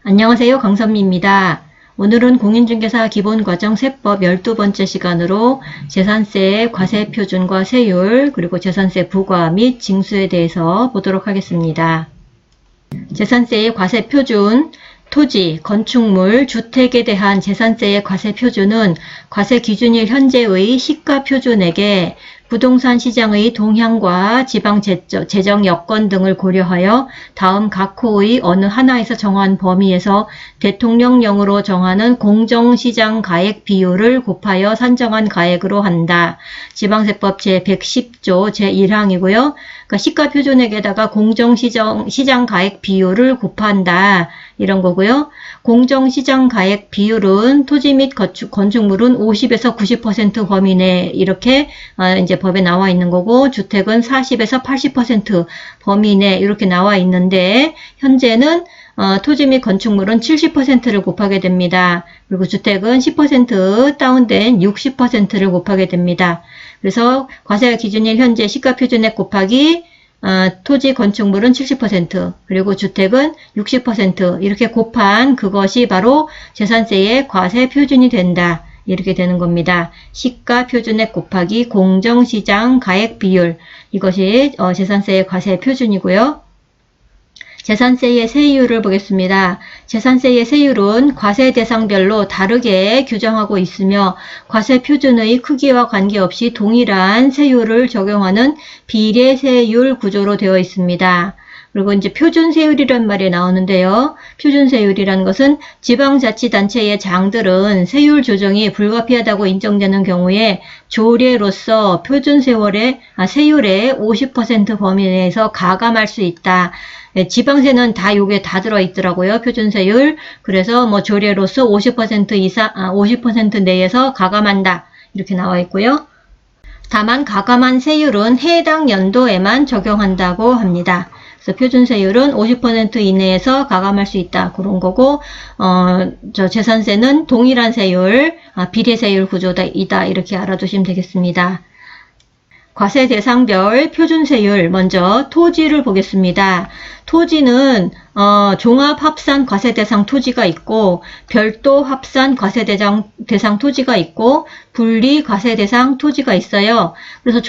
안녕하세요. 강선미입니다. 오늘은 공인중개사 기본과정 세법 12번째 시간으로 재산세 과세표준과 세율 그리고 재산세 부과 및 징수에 대해서 보도록 하겠습니다. 재산세의 과세표준, 토지, 건축물, 주택에 대한 재산세의 과세표준은 과세기준일 현재의 시가표준액에 부동산 시장의 동향과 지방 재정 여건 등을 고려하여 다음 각 호의 어느 하나에서 정한 범위에서 대통령령으로 정하는 공정시장 가액 비율을 곱하여 산정한 가액으로 한다. 지방세법 제110조 제1항이고요. 그러니까 시가표준액에다가 공정시장 가액 비율을 곱한다. 이런 거고요. 공정시장 가액 비율은 토지 및 건축물은 50에서 90% 범위 내 이렇게 이제 법에 나와 있는 거고, 주택은 40에서 80% 범위 내 이렇게 나와 있는데, 현재는 토지 및 건축물은 70%를 곱하게 됩니다. 그리고 주택은 10% 다운된 60%를 곱하게 됩니다. 그래서 과세가 기준일 현재 시가표준액 곱하기 토지 건축물은 70% 그리고 주택은 60% 이렇게 곱한 그것이 바로 재산세의 과세 표준이 된다. 이렇게 되는 겁니다. 시가표준액 곱하기 공정시장 가액 비율, 이것이 재산세의 과세 표준이고요. 재산세의 세율을 보겠습니다. 재산세의 세율은 과세 대상별로 다르게 규정하고 있으며 과세 표준의 크기와 관계없이 동일한 세율을 적용하는 비례세율 구조로 되어 있습니다. 그리고 이제 표준세율이란 말이 나오는데요. 표준세율이라는 것은 지방자치단체의 장들은 세율 조정이 불가피하다고 인정되는 경우에 조례로서 세율의 50% 범위 내에서 가감할 수 있다. 지방세는 요게 다 들어있더라고요. 표준세율. 그래서 뭐 조례로서 50% 이상, 50% 내에서 가감한다. 이렇게 나와 있고요. 다만 가감한 세율은 해당 연도에만 적용한다고 합니다. 그래서 표준세율은 50% 이내에서 가감할 수 있다. 그런 거고, 재산세는 동일한 세율, 비례세율 구조이다. 이렇게 알아두시면 되겠습니다. 과세 대상별 표준세율, 먼저 토지를 보겠습니다. 토지는 종합합산 과세대상 토지가 있고 별도 합산 과세대상 토지가 있고 분리 과세대상 토지가 있어요. 그래서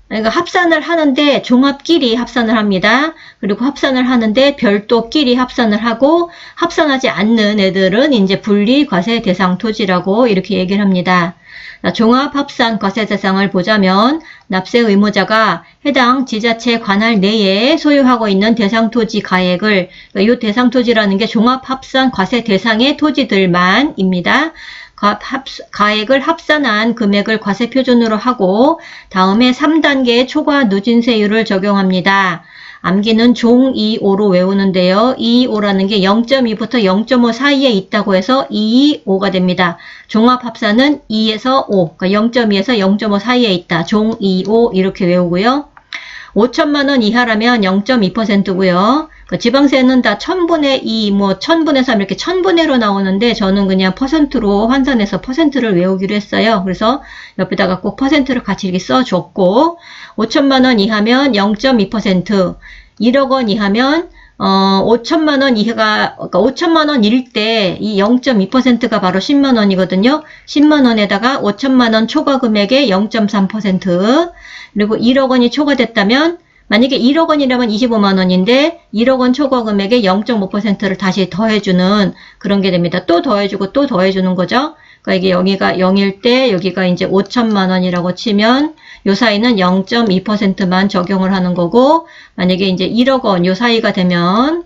그러니까 합산을 하는데 종합끼리 합산을 합니다. 그리고 합산을 하는데 별도끼리 합산을 하고 합산하지 않는 애들은 이제 분리 과세대상 토지라고 이렇게 얘기를 합니다. 종합합산 과세대상을 보자면 납세 의무자가 해당 지자체 관할 내에 소유하고 있는 대상토지 가액을, 그러니까 이 대상토지라는 게 종합합산 과세대상의 토지들만입니다. 가액을 합산한 금액을 과세표준으로 하고 다음에 3단계의 초과 누진세율을 적용합니다. 암기는 종 2,5로 외우는데요. 2,5라는 게 0.2부터 0.5 사이에 있다고 해서 2,5가 됩니다. 종합합산은 2에서 5, 그러니까 0.2에서 0.5 사이에 있다. 종 2,5 이렇게 외우고요. 5천만 원 이하라면 0.2%고요. 지방세는 다 1000분의 2, 1000분의 3 이렇게 1000분의로 나오는데 저는 그냥 퍼센트로 환산해서 퍼센트를 외우기로 했어요. 그래서 옆에다가 꼭 퍼센트를 같이 이렇게 써줬고 5천만 원 이하면 0.2%, 1억 원 이하면 5천만 원 이하가, 그러니까 5천만 원일 때 이 0.2%가 바로 10만 원이거든요. 10만 원에다가 5천만 원 초과 금액의 0.3%, 그리고 1억 원이 초과됐다면 만약에 1억 원이라면 25만 원인데 1억 원 초과 금액의 0.5%를 다시 더해주는 그런 게 됩니다. 또 더해주고 또 더해주는 거죠. 그러니까 이게 여기가 0일 때 여기가 이제 5천만 원이라고 치면 요 사이는 0.2%만 적용을 하는 거고, 만약에 이제 1억 원 요 사이가 되면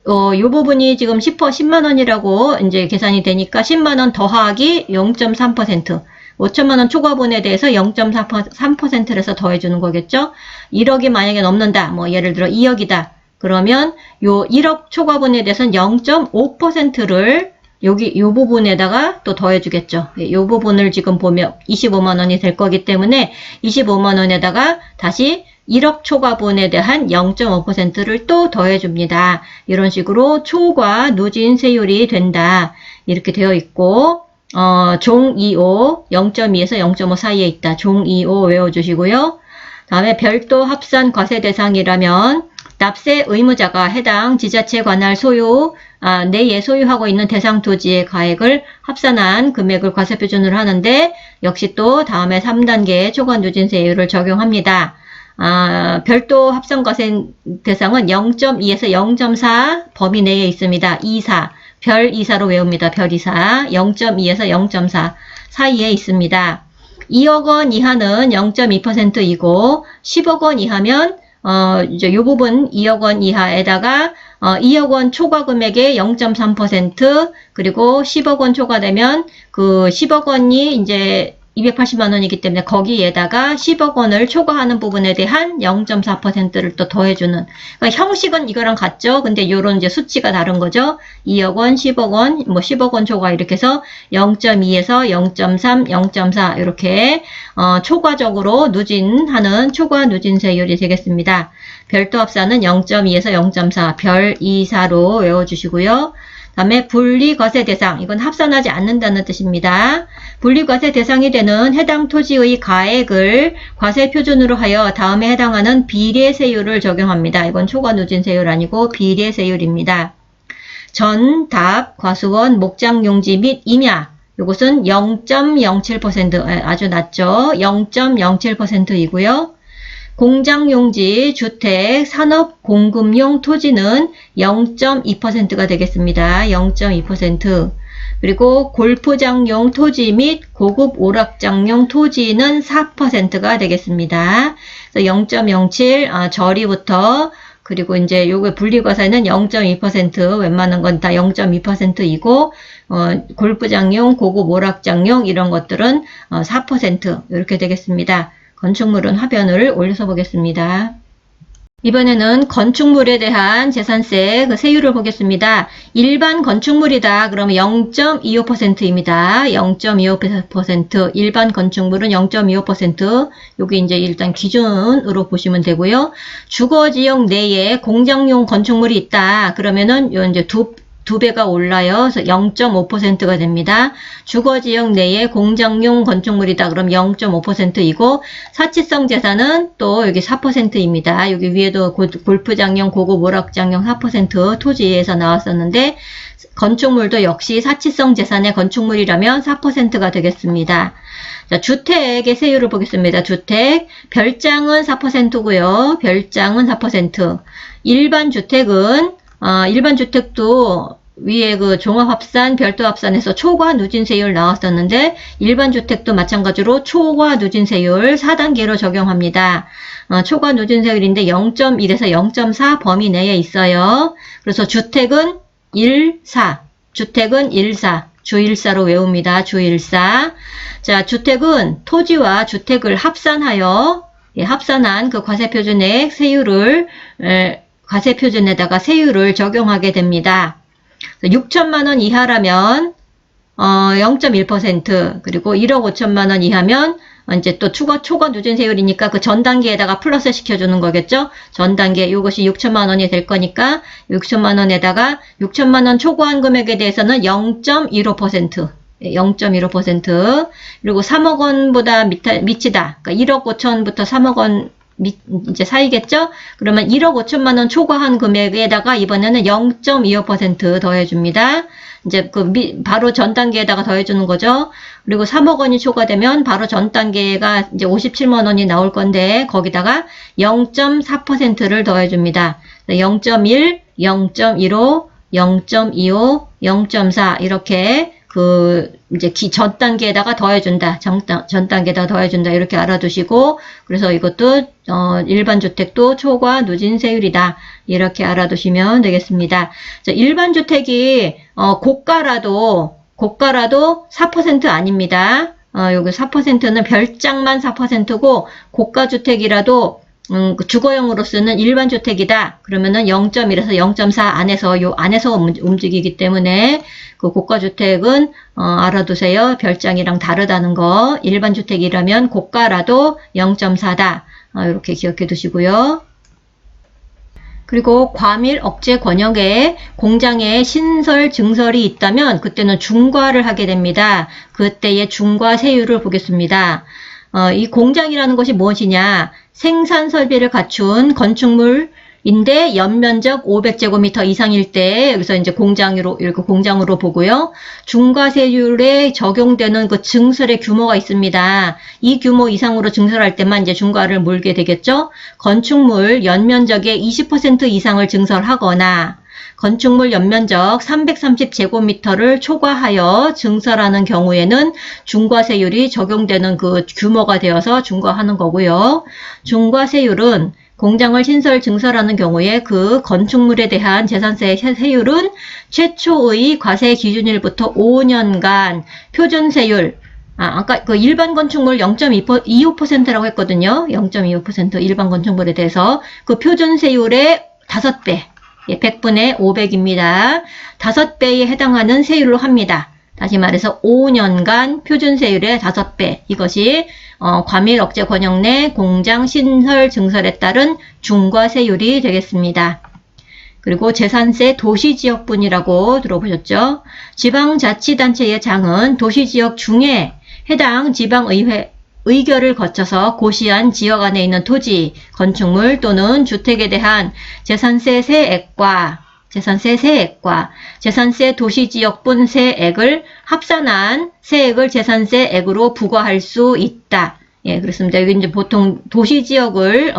요 부분이 지금 10만 원이라고 이제 계산이 되니까 10만 원 더하기 0.3%. 5천만 원 초과분에 대해서 0.3%를 해서 더해주는 거겠죠. 1억이 만약에 넘는다. 뭐 예를 들어 2억이다. 그러면 요 1억 초과분에 대해서는 0.5%를 요 부분에다가 또 더해주겠죠. 요 부분을 지금 보면 25만 원이 될 거기 때문에 25만 원에다가 다시 1억 초과분에 대한 0.5%를 또 더해줍니다. 이런 식으로 초과 누진 세율이 된다. 이렇게 되어 있고, 종 2,5, 0.2에서 0.5 사이에 있다. 종 2,5 외워주시고요. 다음에 별도 합산 과세 대상이라면 납세 의무자가 해당 지자체 관할 내에 소유하고 있는 대상 토지의 가액을 합산한 금액을 과세표준으로 하는데 역시 또 다음에 3단계 초과누진세율을 적용합니다. 별도 합산과세 대상은 0.2에서 0.4 범위 내에 있습니다. 2사, 별 2사로 외웁니다. 별 2사, 0.2에서 0.4 사이에 있습니다. 2억 원 이하는 0.2%이고 10억 원 이하면 이제 요 부분 2억 원 이하에다가 2억 원 초과 금액의 0.3% 그리고 10억 원 초과되면 그 10억 원이 이제 280만 원이기 때문에 거기에다가 10억 원을 초과하는 부분에 대한 0.4%를 또 더해주는. 그러니까 형식은 이거랑 같죠? 근데 요런 이제 수치가 다른 거죠? 2억 원, 10억 원, 뭐 10억 원 초과 이렇게 해서 0.2에서 0.3, 0.4 이렇게 초과적으로 누진하는 초과 누진세율이 되겠습니다. 별도 합산은 0.2에서 0.4, 별 2사로 외워주시고요. 다음에 분리과세 대상, 이건 합산하지 않는다는 뜻입니다. 분리과세 대상이 되는 해당 토지의 가액을 과세표준으로 하여 다음에 해당하는 비례세율을 적용합니다. 이건 초과누진세율 아니고 비례세율입니다. 전, 답, 과수원, 목장용지 및 임야, 이것은 0.07%, 아주 낮죠. 0.07%이고요. 공장용지, 주택, 산업, 공급용 토지는 0.2%가 되겠습니다. 0.2%. 그리고 골프장용 토지 및 고급 오락장용 토지는 4%가 되겠습니다. 그래서 0.07, 저리부터 그리고 이제 요거 분리과세는 0.2%, 웬만한 건 다 0.2%이고, 골프장용, 고급 오락장용 이런 것들은 4% 이렇게 되겠습니다. 건축물은 화변을 올려서 보겠습니다. 이번에는 건축물에 대한 재산세 그 세율을 보겠습니다. 일반 건축물이다. 그러면 0.25%입니다. 0.25%. 일반 건축물은 0.25%. 여기 이제 일단 기준으로 보시면 되고요. 주거지역 내에 공장용 건축물이 있다. 그러면은 요 이제 두 배가 올라요. 그래서 0.5%가 됩니다. 주거지역 내에 공장용 건축물이다. 그럼 0.5%이고 사치성 재산은 또 여기 4%입니다. 여기 위에도 골프장용, 고급 오락장용 4% 토지에서 나왔었는데 건축물도 역시 사치성 재산의 건축물이라면 4%가 되겠습니다. 자, 주택의 세율을 보겠습니다. 주택, 별장은 4%고요. 별장은 4%. 일반 주택도 위에 그 종합합산, 별도합산에서 초과 누진세율 나왔었는데 일반 주택도 마찬가지로 초과 누진세율 4단계로 적용합니다. 초과 누진세율인데 0.1에서 0.4 범위 내에 있어요. 그래서 주택은 1사, 주1사로 외웁니다. 주1사. 자, 주택은 토지와 주택을 합산한 그 과세표준액 세율을 과세표준에다가 세율을 적용하게 됩니다. 6천만 원 이하라면 0.1%, 그리고 1억 5천만 원 이하면 이제 또 초과 누진세율이니까 그 전 단계에다가 플러스 시켜주는 거겠죠? 전 단계 이것이 6천만 원이 될 거니까 6천만 원에다가 6천만 원 초과한 금액에 대해서는 0.15%. 0.15%. 그리고 3억 원보다 미치다. 그러니까 1억 5천부터 3억 원 이제 사이겠죠? 그러면 1억 5천만 원 초과한 금액에다가 이번에는 0.25% 더해줍니다. 이제 바로 전 단계에다가 더해주는 거죠. 그리고 3억 원이 초과되면 바로 전 단계가 이제 57만 원이 나올 건데 거기다가 0.4%를 더해줍니다. 0.1, 0.15, 0.25, 0.4 이렇게 이제 전 단계에다가 더해준다. 전 단계에다가 더해준다. 이렇게 알아두시고, 그래서 이것도, 일반 주택도 초과 누진세율이다. 이렇게 알아두시면 되겠습니다. 자, 일반 주택이, 고가라도 4% 아닙니다. 여기 4%는 별장만 4%고, 고가주택이라도, 주거용으로 쓰는 일반 주택이다. 그러면은 0.1에서 0.4 안에서 움직이기 때문에 그 고가주택은 알아두세요. 별장이랑 다르다는 거. 일반 주택이라면 고가라도 0.4다. 이렇게 기억해 두시고요. 그리고 과밀 억제 권역에 공장에 신설 증설이 있다면 그때는 중과를 하게 됩니다. 그때의 중과 세율을 보겠습니다. 이 공장이라는 것이 무엇이냐? 생산 설비를 갖춘 건축물 인데 연면적 500제곱미터 이상일 때 여기서 이제 공장으로 이렇게 공장으로 보고요. 중과세율에 적용되는 그 증설의 규모가 있습니다. 이 규모 이상으로 증설할 때만 이제 중과를 물게 되겠죠. 건축물 연면적의 20% 이상을 증설하거나 건축물 연면적 330제곱미터를 초과하여 증설하는 경우에는 중과세율이 적용되는 그 규모가 되어서 중과하는 거고요. 중과세율은 공장을 신설 증설하는 경우에 그 건축물에 대한 재산세 세율은 최초의 과세 기준일부터 5년간 표준세율, 아까 그 일반 건축물 0.25%라고 했거든요. 0.25% 일반 건축물에 대해서 그 표준세율의 5배, 100분의 500입니다. 5배에 해당하는 세율로 합니다. 다시 말해서 5년간 표준세율의 5배, 이것이 과밀 억제 권역 내 공장 신설 증설에 따른 중과세율이 되겠습니다. 그리고 재산세 도시지역분이라고 들어보셨죠? 지방자치단체의 장은 도시지역 중에 해당 지방의회 의결을 거쳐서 고시한 지역 안에 있는 토지, 건축물 또는 주택에 대한 재산세 세액과 재산세 도시지역분 세액을 합산한 세액을 재산세액으로 부과할 수 있다. 예, 그렇습니다. 여기 이제 보통 도시지역을,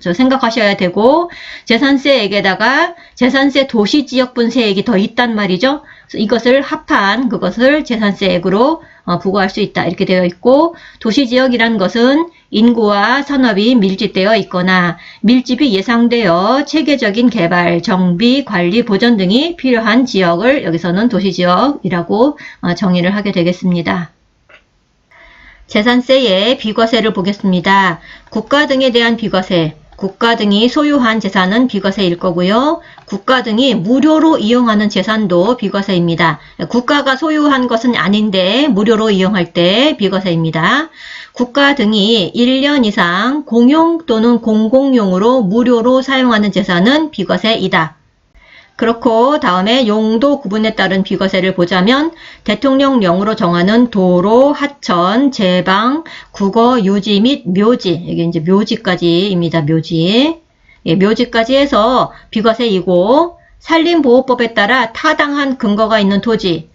생각하셔야 되고, 재산세액에다가 재산세 도시지역분 세액이 더 있단 말이죠. 그래서 이것을 합한 그것을 재산세액으로 부과할 수 있다. 이렇게 되어 있고, 도시지역이란 것은 인구와 산업이 밀집되어 있거나 밀집이 예상되어 체계적인 개발, 정비, 관리, 보전 등이 필요한 지역을 여기서는 도시지역이라고 정의를 하게 되겠습니다. 재산세의 비과세를 보겠습니다. 국가 등에 대한 비과세, 국가 등이 소유한 재산은 비과세일 거고요. 국가 등이 무료로 이용하는 재산도 비과세입니다. 국가가 소유한 것은 아닌데 무료로 이용할 때 비과세입니다. 국가 등이 1년 이상 공용 또는 공공용으로 무료로 사용하는 재산은 비과세이다. 그렇고 다음에 용도 구분에 따른 비과세를 보자면 대통령령으로 정하는 도로, 하천, 제방, 국어, 유지 및 묘지, 이게 이제 묘지까지입니다. 묘지. 예, 묘지까지 해서 비과세이고 산림보호법에 따라 타당한 근거가 있는 토지,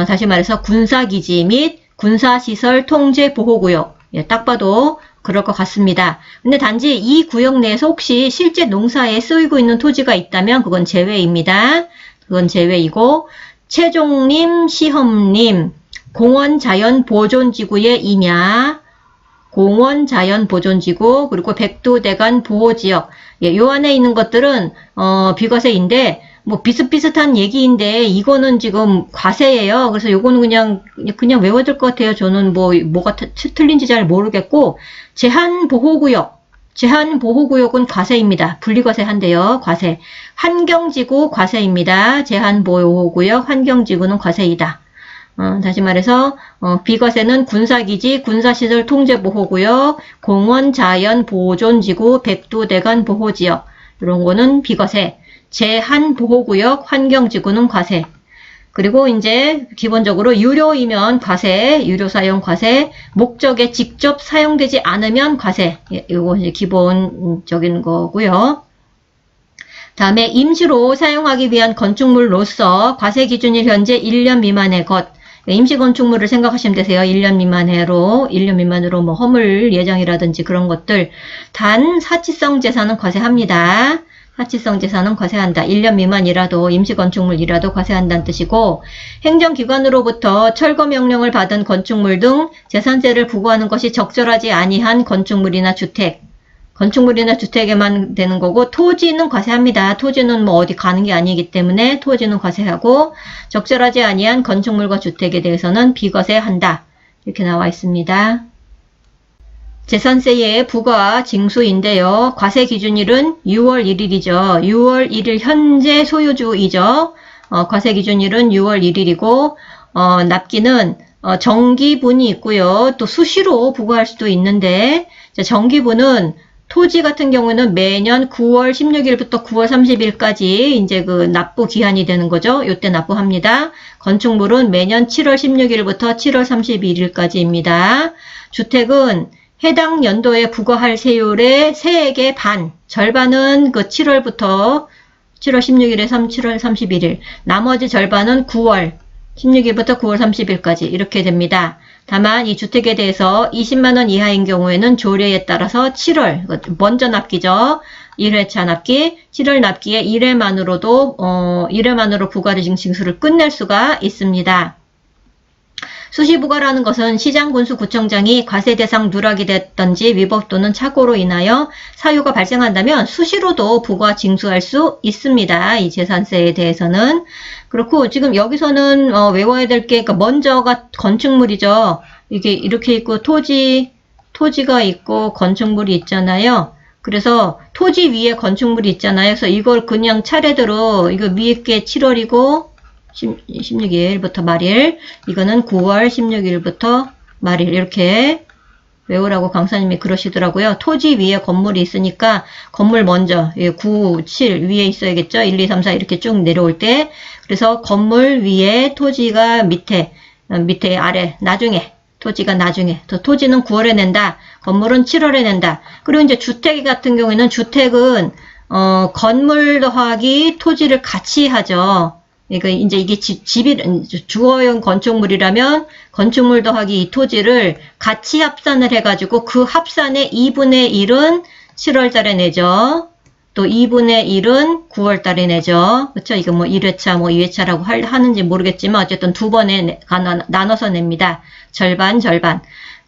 다시 말해서 군사기지 및 군사시설 통제보호구역. 예, 딱 봐도 그럴 것 같습니다. 근데 단지 이 구역 내에서 혹시 실제 농사에 쓰이고 있는 토지가 있다면 그건 제외입니다. 그건 제외이고 최종림, 시험림, 공원자연보존지구의 임야, 공원자연보존지구, 그리고 백두대간 보호지역. 예, 요 안에 있는 것들은 비과세인데 뭐 비슷비슷한 얘기인데 이거는 지금 과세예요. 그래서 요거는 그냥 외워둘 것 같아요. 저는 뭐가 틀린지 잘 모르겠고 제한보호구역은 과세입니다. 분리과세한대요. 과세. 환경지구 과세입니다. 제한보호구역, 환경지구는 과세이다. 다시 말해서 비과세는 군사기지, 군사시설 통제보호구역, 공원자연보존지구, 백두대간 보호지역 이런 거는 비과세. 제한보호구역, 환경지구는 과세. 그리고 이제 기본적으로 유료이면 과세, 유료사용 과세, 목적에 직접 사용되지 않으면 과세. 이거 이제 기본적인 거고요. 다음에 임시로 사용하기 위한 건축물로서 과세 기준이 현재 1년 미만의 것. 임시 건축물을 생각하시면 되세요. 1년 미만으로 뭐 허물 예정이라든지 그런 것들. 단 사치성 재산은 과세합니다. 사치성 재산은 과세한다. 1년 미만이라도 임시건축물이라도 과세한다는 뜻이고 행정기관으로부터 철거명령을 받은 건축물 등 재산세를 부과하는 것이 적절하지 아니한 건축물이나 주택에만 되는 거고 토지는 과세합니다. 토지는 뭐 어디 가는 게 아니기 때문에 토지는 과세하고 적절하지 아니한 건축물과 주택에 대해서는 비과세한다. 이렇게 나와 있습니다. 재산세의 부과 징수인데요. 과세 기준일은 6월 1일이죠. 6월 1일 현재 소유주이죠. 과세 기준일은 6월 1일이고 납기는 정기분이 있고요. 또 수시로 부과할 수도 있는데 정기분은 토지 같은 경우는 매년 9월 16일부터 9월 30일까지 이제 그 납부 기한이 되는 거죠. 요때 납부합니다. 건축물은 매년 7월 16일부터 7월 31일까지입니다. 주택은 해당 연도에 부과할 세율의 세액의 반, 절반은 그 7월 16일에 7월 31일, 나머지 절반은 9월 16일부터 9월 30일까지 이렇게 됩니다. 다만 이 주택에 대해서 20만원 이하인 경우에는 조례에 따라서 7월, 먼저 납기죠. 1회차 납기, 7월 납기에 1회만으로 부과되는 징수를 끝낼 수가 있습니다. 수시부과라는 것은 시장군수구청장이 과세 대상 누락이 됐던지 위법 또는 착오로 인하여 사유가 발생한다면 수시로도 부과 징수할 수 있습니다. 이 재산세에 대해서는. 그렇고 지금 여기서는 외워야 될 게, 그러니까 먼저가 건축물이죠. 이게 이렇게 있고 토지가 있고 건축물이 있잖아요. 그래서 토지 위에 건축물이 있잖아요. 그래서 이걸 그냥 차례대로 이거 위에 게 7월이고 16일부터 말일, 이거는 9월 16일부터 말일 이렇게 외우라고 강사님이 그러시더라고요. 토지 위에 건물이 있으니까 건물 먼저 9, 7 위에 있어야겠죠. 1, 2, 3, 4 이렇게 쭉 내려올 때, 그래서 건물 위에 토지가 밑에 아래 나중에 토지가 나중에 토지는 9월에 낸다. 건물은 7월에 낸다. 그리고 이제 주택 같은 경우에는 주택은 건물 더하기 토지를 같이 하죠. 그러니까 이제 이게 주거용 건축물이라면 건축물 더하기 이 토지를 같이 합산을 해가지고 그 합산의 2분의 1은 7월 달에 내죠. 또 2분의 1은 9월 달에 내죠. 그쵸? 이거 뭐 1회차, 뭐 2회차라고 하는지 모르겠지만 어쨌든 두 번에 나눠서 냅니다. 절반.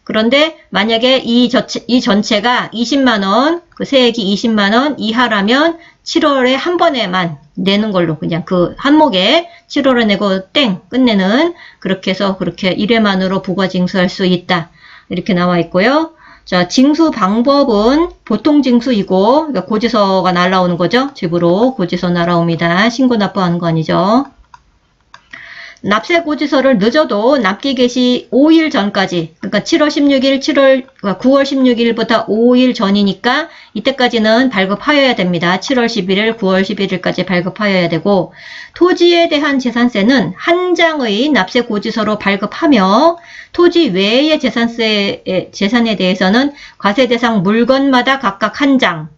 그런데 만약에 이 전체가 20만원, 그 세액이 20만원 이하라면 7월에 한 번에만 내는 걸로 그냥 그 한목에 7월에 내고 땡 끝내는, 그렇게 해서 그렇게 1회만으로 부과징수할 수 있다. 이렇게 나와 있고요. 자, 징수 방법은 보통 징수이고, 그러니까 고지서가 날라오는 거죠. 집으로 고지서 날아옵니다. 신고 납부하는 거 아니죠. 납세 고지서를 늦어도 납기 개시 5일 전까지, 그러니까 9월 16일부터 5일 전이니까 이때까지는 발급하여야 됩니다. 7월 11일, 9월 11일까지 발급하여야 되고, 토지에 대한 재산세는 한 장의 납세 고지서로 발급하며 토지 외의 재산에 대해서는 과세 대상 물건마다 각각 한 장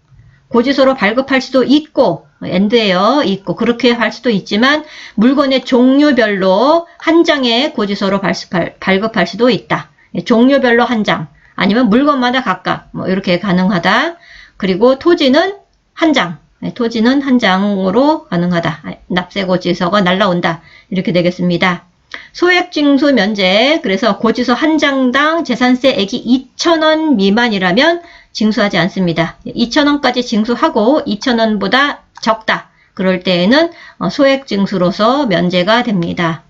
고지서로 발급할 수도 있고, 엔드예요. 있고 그렇게 할 수도 있지만 물건의 종류별로 한 장의 고지서로 발급할 수도 있다. 종류별로 한 장, 아니면 물건마다 각각 뭐 이렇게 가능하다. 그리고 토지는 한 장, 토지는 한 장으로 가능하다. 납세 고지서가 날라온다. 이렇게 되겠습니다. 소액징수 면제, 그래서 고지서 한 장당 재산세액이 2,000원 미만이라면 징수하지 않습니다. 2,000원까지 징수하고 2,000원보다 적다. 그럴 때에는 소액징수로서 면제가 됩니다.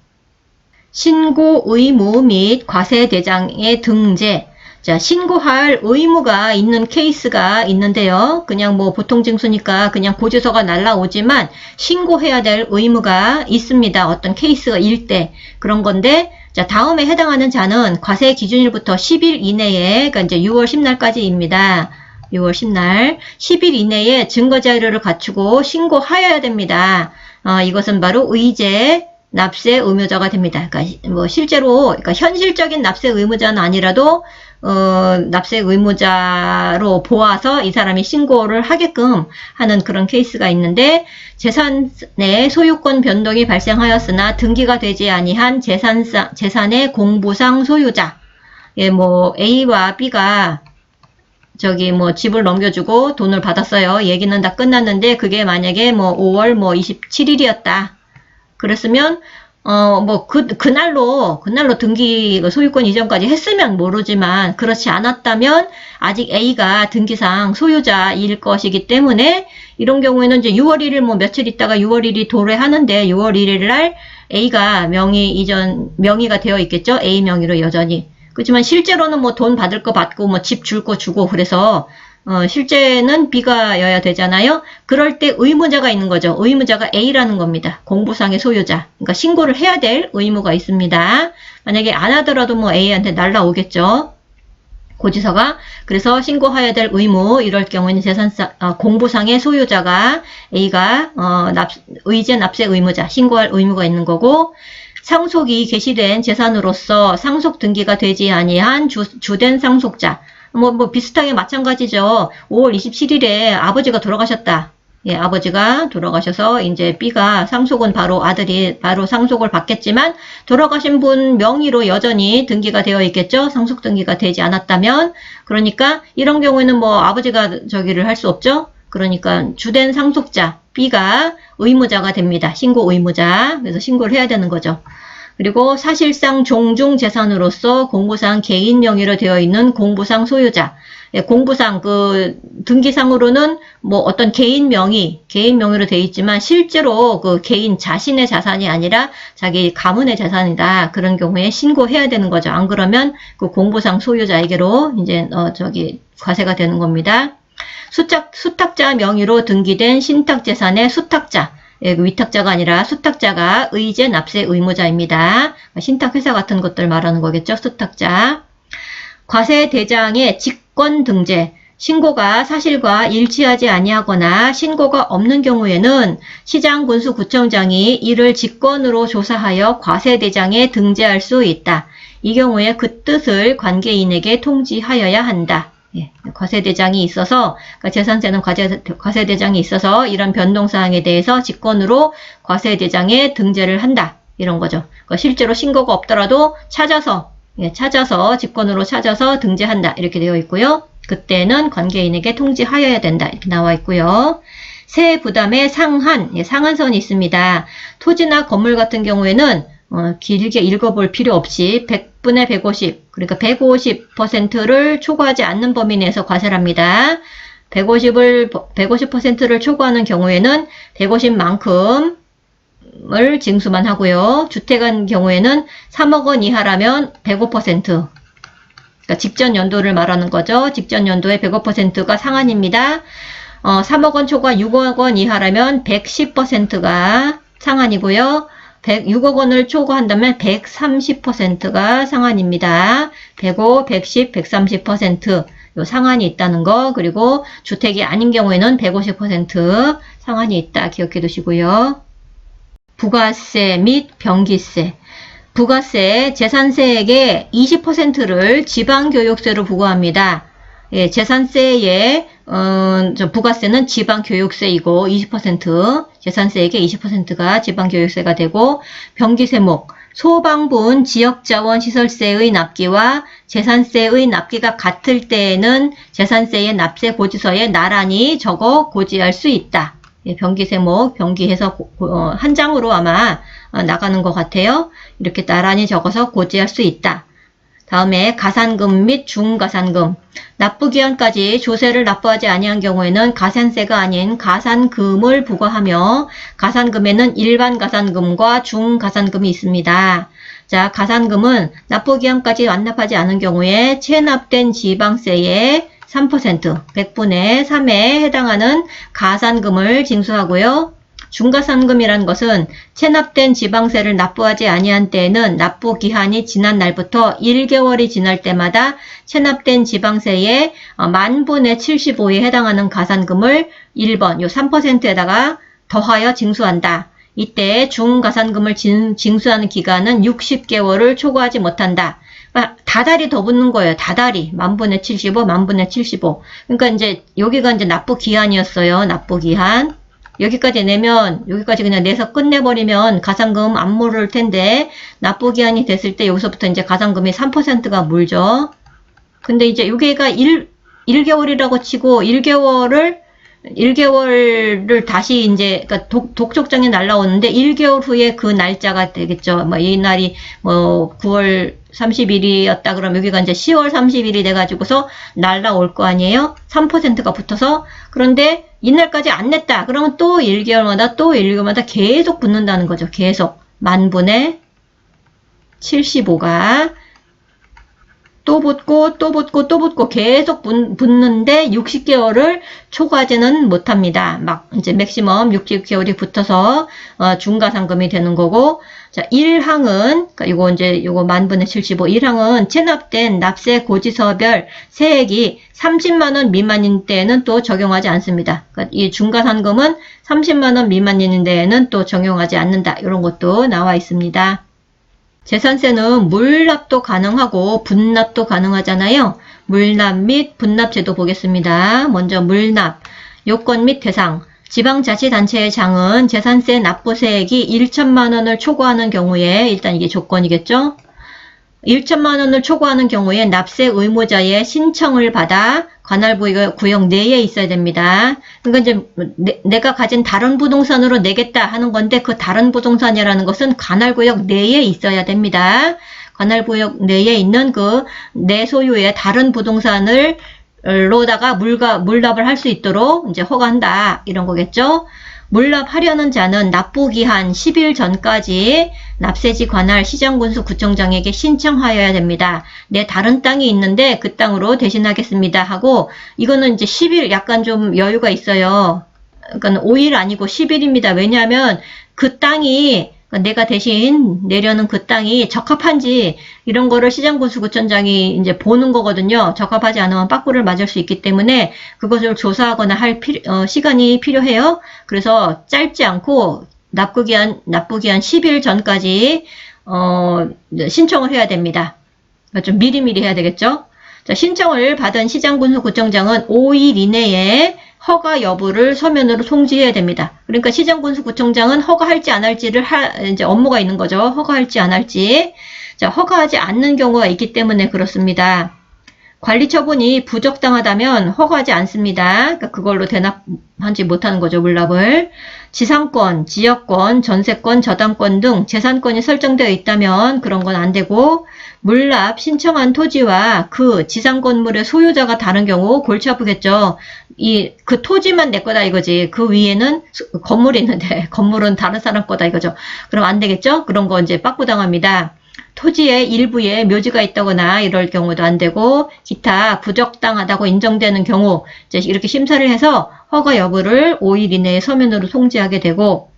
신고 의무 및 과세 대장의 등재. 자, 신고할 의무가 있는 케이스가 있는데요. 그냥 뭐 보통 징수니까 그냥 고지서가 날라오지만 신고해야 될 의무가 있습니다. 어떤 케이스가 일 때 그런 건데, 자, 다음에 해당하는 자는 과세 기준일부터 10일 이내에, 그러니까 이제 6월 10날까지입니다. 6월 10날, 10일 이내에 증거 자료를 갖추고 신고하여야 됩니다. 이것은 바로 의제 납세 의무자가 됩니다. 그러니까 뭐 실제로, 그러니까 현실적인 납세 의무자는 아니라도 납세 의무자로 보아서 이 사람이 신고를 하게끔 하는 그런 케이스가 있는데, 재산의 소유권 변동이 발생하였으나 등기가 되지 아니한 재산의 공부상 소유자, 뭐 A와 B가 저기 뭐 집을 넘겨주고 돈을 받았어요. 얘기는 다 끝났는데 그게 만약에 뭐 5월 뭐 27일이었다. 그랬으면 그날로 등기 소유권 이전까지 했으면 모르지만, 그렇지 않았다면 아직 A가 등기상 소유자일 것이기 때문에 이런 경우에는 이제 6월 1일 뭐 며칠 있다가 6월 1일이 도래하는데 6월 1일 날 A가 명의가 되어 있겠죠. A 명의로 여전히. 그렇지만 실제로는 뭐 돈 받을 거 받고 뭐 집 줄 거 주고 그래서 실제는 B가 여야 되잖아요. 그럴 때 의무자가 있는 거죠. 의무자가 A라는 겁니다. 공부상의 소유자. 그러니까 신고를 해야 될 의무가 있습니다. 만약에 안 하더라도 뭐 A한테 날라오겠죠. 고지서가. 그래서 신고해야 될 의무, 이럴 경우에는 공부상의 소유자가 A가 의제 납세 의무자, 신고할 의무가 있는 거고, 상속이 개시된 재산으로서 상속 등기가 되지 아니한 주된 상속자, 뭐 비슷하게 마찬가지죠. 5월 27일에 아버지가 돌아가셨다. 예, 아버지가 돌아가셔서 이제 B가 상속은 바로 아들이 바로 상속을 받겠지만 돌아가신 분 명의로 여전히 등기가 되어 있겠죠. 상속 등기가 되지 않았다면. 그러니까 이런 경우에는 뭐 아버지가 저기를 할 수 없죠. 그러니까 주된 상속자 B가 의무자가 됩니다. 신고 의무자. 그래서 신고를 해야 되는 거죠. 그리고 사실상 종중재산으로서 공부상 개인 명의로 되어 있는 공부상 소유자. 예, 공부상 그 등기상으로는 뭐 어떤 개인 명의로 되어 있지만 실제로 그 개인 자신의 자산이 아니라 자기 가문의 자산이다. 그런 경우에 신고해야 되는 거죠. 안 그러면 그 공부상 소유자에게로 이제 과세가 되는 겁니다. 수탁자 명의로 등기된 신탁재산의 수탁자. 예, 위탁자가 아니라 수탁자가 의제 납세 의무자입니다. 신탁회사 같은 것들 말하는 거겠죠. 수탁자. 과세대장의 직권등재. 신고가 사실과 일치하지 아니하거나 신고가 없는 경우에는 시장군수구청장이 이를 직권으로 조사하여 과세대장에 등재할 수 있다. 이 경우에 그 뜻을 관계인에게 통지하여야 한다. 예, 과세대장이 있어서, 그러니까 재산세는 과세대장이 있어서 이런 변동사항에 대해서 직권으로 과세대장에 등재를 한다. 이런 거죠. 그러니까 실제로 신고가 없더라도 찾아서 직권으로 찾아서 등재한다. 이렇게 되어 있고요. 그때는 관계인에게 통지하여야 된다. 이렇게 나와 있고요. 세액 부담의 상한, 상한선이 있습니다. 토지나 건물 같은 경우에는 길게 읽어볼 필요 없이 100분의 150, 그러니까 150%를 초과하지 않는 범위 내에서 과세를 합니다. 150%를 초과하는 경우에는 150만큼을 징수만 하고요. 주택한 경우에는 3억 원 이하라면 105%, 그러니까 직전 연도를 말하는 거죠. 직전 연도의 105%가 상한입니다. 3억 원 초과 6억 원 이하라면 110%가 상한이고요. 6억 원을 초과한다면 130%가 상한입니다. 105, 110, 130% 요 상한이 있다는 거. 그리고 주택이 아닌 경우에는 150% 상한이 있다. 기억해 두시고요. 부가세 및 병기세. 부가세, 재산세액의 20%를 지방교육세로 부과합니다. 예, 재산세의 부가세는 지방교육세이고 20%, 재산세액의 20%가 지방교육세가 되고, 병기세목, 소방분 지역자원시설세의 납기와 재산세의 납기가 같을 때에는 재산세의 납세 고지서에 나란히 적어 고지할 수 있다. 예, 병기세목, 병기해서 한 장으로 아마 나가는 것 같아요. 이렇게 나란히 적어서 고지할 수 있다. 다음에 가산금 및 중가산금. 납부기한까지 조세를 납부하지 아니한 경우에는 가산세가 아닌 가산금을 부과하며, 가산금에는 일반 가산금과 중가산금이 있습니다. 자, 가산금은 납부기한까지 완납하지 않은 경우에 체납된 지방세의 3%, 100분의 3에 해당하는 가산금을 징수하고요. 중가산금이란 것은 체납된 지방세를 납부하지 아니한 때에는 납부 기한이 지난 날부터 1개월이 지날 때마다 체납된 지방세의 만분의 75에 해당하는 가산금을 1번, 요 3%에다가 더하여 징수한다. 이때 중가산금을 징수하는 기간은 60개월을 초과하지 못한다. 그러니까 다달이 더 붙는 거예요. 다달이. 만분의 75, 만분의 75. 그러니까 이제 여기가 이제 납부 기한이었어요. 납부 기한. 여기까지 내면, 여기까지 그냥 내서 끝내버리면 가산금 안 물을 텐데, 납부기한이 됐을 때 여기서부터 이제 가산금이 3%가 물죠. 근데 이제 여기가 1개월이라고 치고, 1개월을 다시 이제, 그러니까 독촉장이 날라오는데, 1개월 후에 그 날짜가 되겠죠. 뭐, 이 날이 9월 30일이었다 그러면 여기가 이제 10월 30일이 돼가지고서 날라올 거 아니에요? 3%가 붙어서. 그런데 이날까지 안 냈다. 그러면 또 1개월마다 계속 붙는다는 거죠. 계속. 만분의 75가 또 붙고 계속 붙는데 60개월을 초과하지는 못합니다. 막 이제 맥시멈 60개월이 붙어서 중가상금이 되는 거고, 자, 1항은 그러니까 요거 만분의 75 1항은 체납된 납세 고지서별 세액이 30만 원 미만인 때에는 또 적용하지 않습니다. 그러니까 이 중가상금은 30만 원 미만인 데에는 또 적용하지 않는다. 이런 것도 나와 있습니다. 재산세는 물납도 가능하고 분납도 가능하잖아요. 물납 및 분납제도 보겠습니다. 먼저 물납, 요건 및 대상. 지방자치단체의 장은 재산세 납부세액이 1천만 원을 초과하는 경우에, 일단 이게 조건이겠죠? 1천만 원을 초과하는 경우에 납세 의무자의 신청을 받아 관할구역 내에 있어야 됩니다. 그러니까 이제 내가 가진 다른 부동산으로 내겠다 하는 건데, 그 다른 부동산이라는 것은 관할구역 내에 있어야 됩니다. 관할구역 내에 있는 그 내 소유의 다른 부동산을 로다가 물납을 할 수 있도록 이제 허가한다, 이런 거겠죠. 물납하려는 자는 납부기한 10일 전까지 납세지 관할 시장군수구청장에게 신청하여야 됩니다. 내 다른 땅이 있는데 그 땅으로 대신하겠습니다 하고, 이거는 이제 10일 약간 좀 여유가 있어요. 그러니까 5일 아니고 10일입니다. 왜냐하면 그 땅이, 내가 대신 내려는 그 땅이 적합한지 이런 거를 시장군수구청장이 이제 보는 거거든요. 적합하지 않으면 빠꾸를 맞을 수 있기 때문에 그것을 조사하거나 할 시간이 필요해요. 그래서 짧지 않고 납부기한 10일 전까지 신청을 해야 됩니다. 좀 미리미리 해야 되겠죠. 자, 신청을 받은 시장군수구청장은 5일 이내에 허가 여부를 서면으로 통지해야 됩니다. 그러니까 시장군수구청장은 허가할지 안 할지를 이제 업무가 있는 거죠. 허가할지 안 할지. 자, 허가하지 않는 경우가 있기 때문에 그렇습니다. 관리 처분이 부적당하다면 허가하지 않습니다. 그러니까 그걸로 대납하지 못하는 거죠, 물납을. 지상권, 지역권, 전세권, 저당권 등 재산권이 설정되어 있다면 그런 건 안 되고, 물납 신청한 토지와 그 지상 건물의 소유자가 다른 경우 골치 아프겠죠. 그 토지만 내 거다 이거지. 그 위에는 건물이 있는데 건물은 다른 사람 거다 이거죠. 그럼 안 되겠죠? 그런 거 이제 빠꾸 당합니다. 토지의 일부에 묘지가 있다거나 이럴 경우도 안 되고, 기타 부적당하다고 인정되는 경우 이제 이렇게 심사를 해서 허가 여부를 5일 이내에 서면으로 통지하게 되고,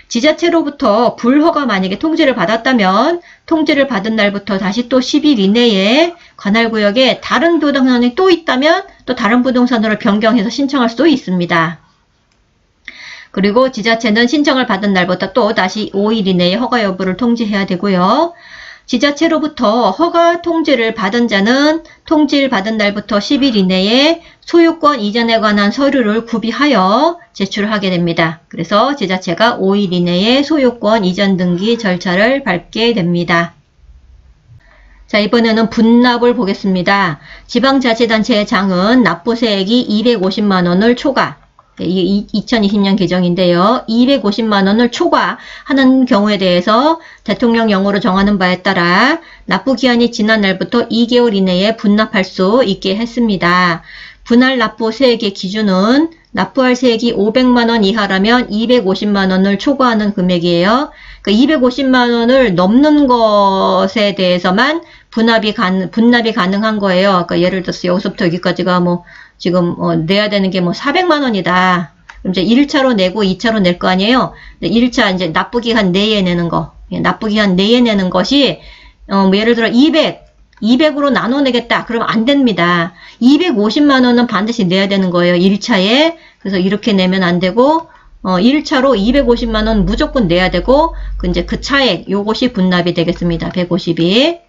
지자체로부터 불허가 만약에 통지를 받았다면 통지를 받은 날부터 다시 또 10일 이내에 관할구역에 다른 부동산이 또 있다면 또 다른 부동산으로 변경해서 신청할 수도 있습니다. 그리고 지자체는 신청을 받은 날부터 또 다시 5일 이내에 허가 여부를 통지해야 되고요. 지자체로부터 허가 통지를 받은 자는 통지를 받은 날부터 10일 이내에 소유권 이전에 관한 서류를 구비하여 제출하게 됩니다. 그래서 지자체가 5일 이내에 소유권 이전 등기 절차를 밟게 됩니다. 자, 이번에는 분납을 보겠습니다. 지방자치단체의 장은 납부세액이 250만 원을 초과, 이게 2020년 개정인데요. 250만 원을 초과하는 경우에 대해서 대통령령으로 정하는 바에 따라 납부기한이 지난 날부터 2개월 이내에 분납할 수 있게 했습니다. 분할 납부 세액의 기준은 납부할 세액이 500만 원 이하라면 250만 원을 초과하는 금액이에요. 그러니까 250만 원을 넘는 것에 대해서만 분납이 가능한 거예요. 그러니까 예를 들어서 여기서부터 여기까지가 지금 내야 되는 게 400만 원이다. 그럼 이제 1차로 내고 2차로 낼 거 아니에요. 1차 이제 납부기한 내에 내는 거. 납부기한 내에 내는 것이 예를 들어 200으로 나눠 내겠다. 그러면 안 됩니다. 250만 원은 반드시 내야 되는 거예요. 1차에. 그래서 이렇게 내면 안 되고 1차로 250만 원 무조건 내야 되고 이제 그 차액 요것이 분납이 되겠습니다. 150이.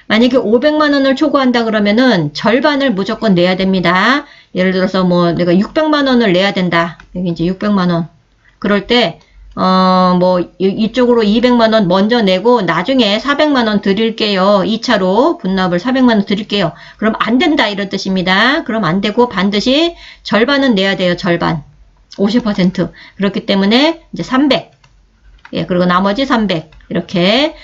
만약에 500만 원을 초과한다 그러면은 절반을 무조건 내야 됩니다. 예를 들어서 내가 600만 원을 내야 된다. 여기 이제 600만 원. 그럴 때 이쪽으로 200만 원 먼저 내고 나중에 400만 원 드릴게요. 2차로 분납을 400만 원 드릴게요. 그럼 안 된다 이런 뜻입니다. 그럼 안 되고 반드시 절반은 내야 돼요. 절반. 50%. 그렇기 때문에 이제 300. 예, 그리고 나머지 300. 이렇게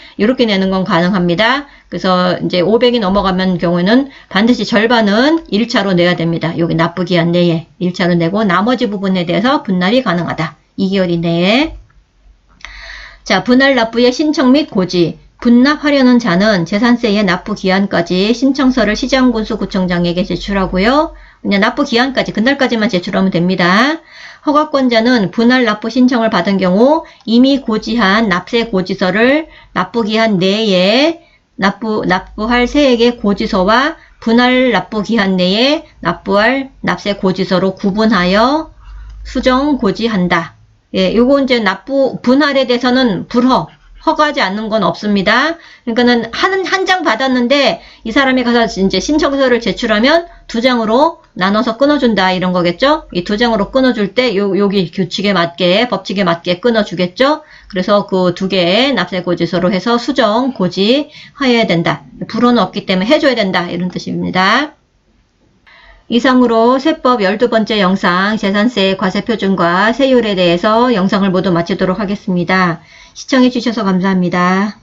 내는 건 가능합니다. 그래서 이제 500이 넘어가면 경우에는 반드시 절반은 1차로 내야 됩니다. 여기 납부기한 내에 1차로 내고 나머지 부분에 대해서 분납이 가능하다. 2개월 이내에. 자, 분할 납부의 신청 및 고지. 분납하려는 자는 재산세의 납부기한까지 신청서를 시장군수구청장에게 제출하고요. 그냥 납부기한까지, 그날까지만 제출하면 됩니다. 허가권자는 분할 납부 신청을 받은 경우 이미 고지한 납세 고지서를 납부기한 내에 납부할 세액의 고지서와 분할 납부기한 내에 납부할 납세 고지서로 구분하여 수정 고지한다. 예, 요거 이제 분할에 대해서는 허가하지 않는 건 없습니다. 그러니까는 한 장 받았는데 이 사람이 가서 이제 신청서를 제출하면 2장으로 나눠서 끊어준다 이런 거겠죠? 이 2장으로 끊어줄 때 여기 규칙에 맞게 법칙에 맞게 끊어주겠죠? 그래서 그 2개의 납세고지서로 해서 수정 고지 하여야 된다. 불허는 없기 때문에 해줘야 된다 이런 뜻입니다. 이상으로 세법 12번째 영상 재산세 과세표준과 세율에 대해서 영상을 모두 마치도록 하겠습니다. 시청해 주셔서 감사합니다.